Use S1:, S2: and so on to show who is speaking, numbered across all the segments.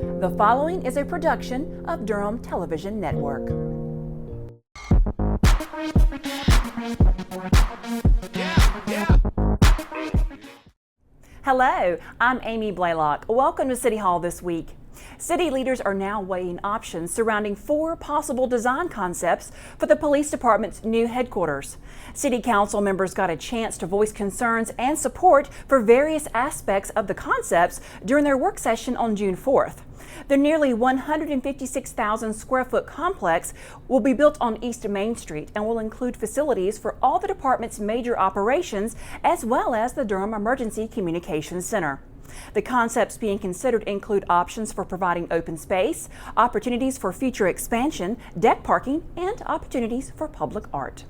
S1: The following is a production of Durham Television Network. Hello, I'm Amy Blaylock. Welcome to City Hall this week. City leaders are now weighing options surrounding 4 possible design concepts for the police department's new headquarters. City council members got a chance to voice concerns and support for various aspects of the concepts during their work session on June 4th. The nearly 156,000 square foot complex will be built on East Main Street and will include facilities for all the department's major operations as well as the Durham Emergency Communications Center. The concepts being considered include options for providing open space, opportunities for future expansion, deck parking, and opportunities for public art.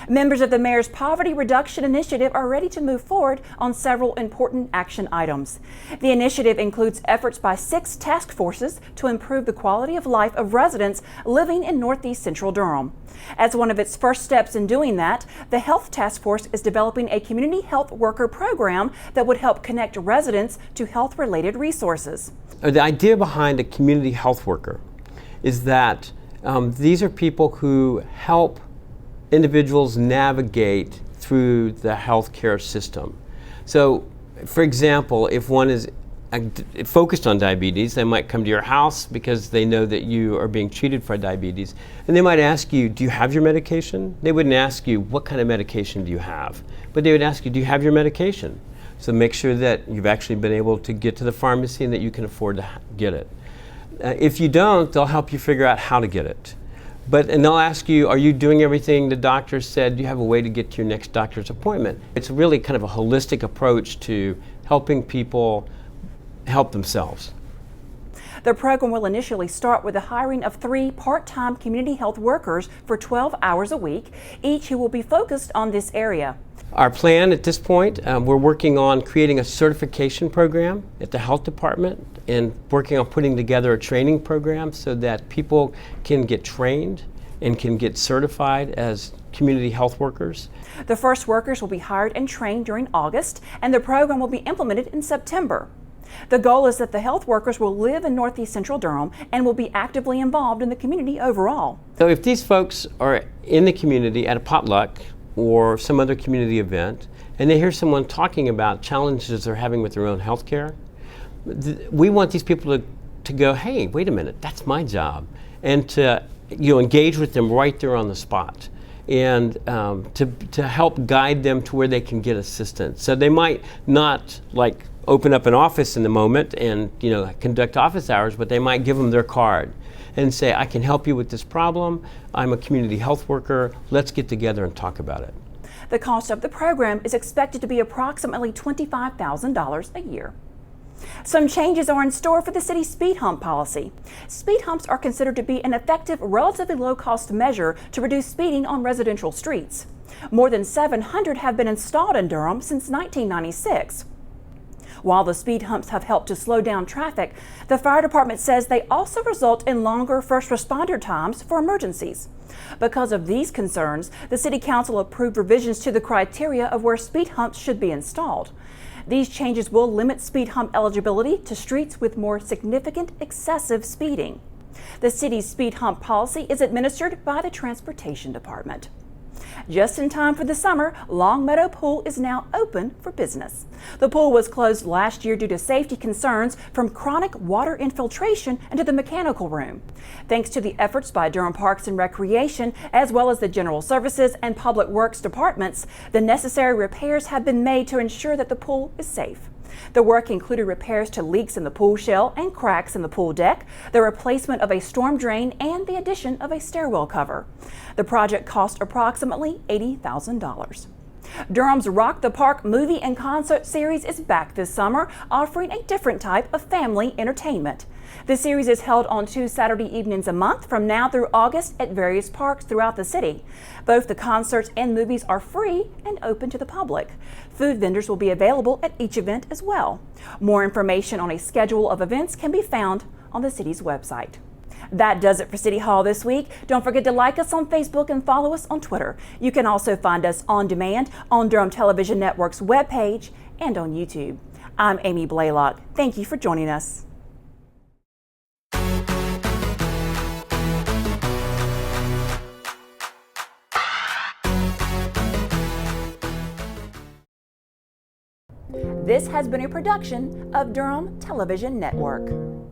S1: Members of the Mayor's Poverty Reduction Initiative are ready to move forward on several important action items. The initiative includes efforts by 6 task forces to improve the quality of life of residents living in Northeast Central Durham. As one of its first steps in doing that, the Health Task Force is developing a community health worker program that would help connect residents to health-related resources.
S2: The idea behind a community health worker is that these are people who help individuals navigate through the healthcare system. So, for example, if one is focused on diabetes, they might come to your house because they know that you are being treated for diabetes, and they might ask you, do you have your medication? They wouldn't ask you, what kind of medication do you have? But they would ask you, do you have your medication? So make sure that you've actually been able to get to the pharmacy and that you can afford to get it. If you don't, they'll help you figure out how to get it. And they'll ask you, are you doing everything the doctor said? Do you have a way to get to your next doctor's appointment? It's really kind of a holistic approach to helping people help themselves.
S1: The program will initially start with the hiring of 3 part-time community health workers for 12 hours a week, each who will be focused on this area.
S2: Our plan at this point, we're working on creating a certification program at the health department and working on putting together a training program so that people can get trained and can get certified as community health workers.
S1: The first workers will be hired and trained during August, and the program will be implemented in September. The goal is that the health workers will live in Northeast Central Durham and will be actively involved in the community overall.
S2: So if these folks are in the community at a potluck or some other community event, and they hear someone talking about challenges they're having with their own health care, we want these people to go, hey, wait a minute, that's my job, and to engage with them right there on the spot, and to help guide them to where they can get assistance. So they might not open up an office in the moment and conduct office hours, but they might give them their card and say, I can help you with this problem. I'm a community health worker. Let's get together and talk about it.
S1: The cost of the program is expected to be approximately $25,000 a year. Some changes are in store for the city's speed hump policy. Speed humps are considered to be an effective, relatively low-cost measure to reduce speeding on residential streets. More than 700 have been installed in Durham since 1996. While the speed humps have helped to slow down traffic, the fire department says they also result in longer first responder times for emergencies. Because of these concerns, the City Council approved revisions to the criteria of where speed humps should be installed. These changes will limit speed hump eligibility to streets with more significant excessive speeding. The city's speed hump policy is administered by the Transportation Department. Just in time for the summer, Longmeadow Pool is now open for business. The pool was closed last year due to safety concerns from chronic water infiltration into the mechanical room. Thanks to the efforts by Durham Parks and Recreation, as well as the General Services and Public Works departments, the necessary repairs have been made to ensure that the pool is safe. The work included repairs to leaks in the pool shell and cracks in the pool deck, the replacement of a storm drain, and the addition of a stairwell cover. The project cost approximately $80,000. Durham's Rock the Park movie and concert series is back this summer, offering a different type of family entertainment. The series is held on 2 Saturday evenings a month from now through August at various parks throughout the city. Both the concerts and movies are free and open to the public. Food vendors will be available at each event as well. More information on a schedule of events can be found on the city's website. That does it for City Hall this week. Don't forget to like us on Facebook and follow us on Twitter. You can also find us on demand on Durham Television Network's webpage and on YouTube. I'm Amy Blaylock. Thank you for joining us. This has been a production of Durham Television Network.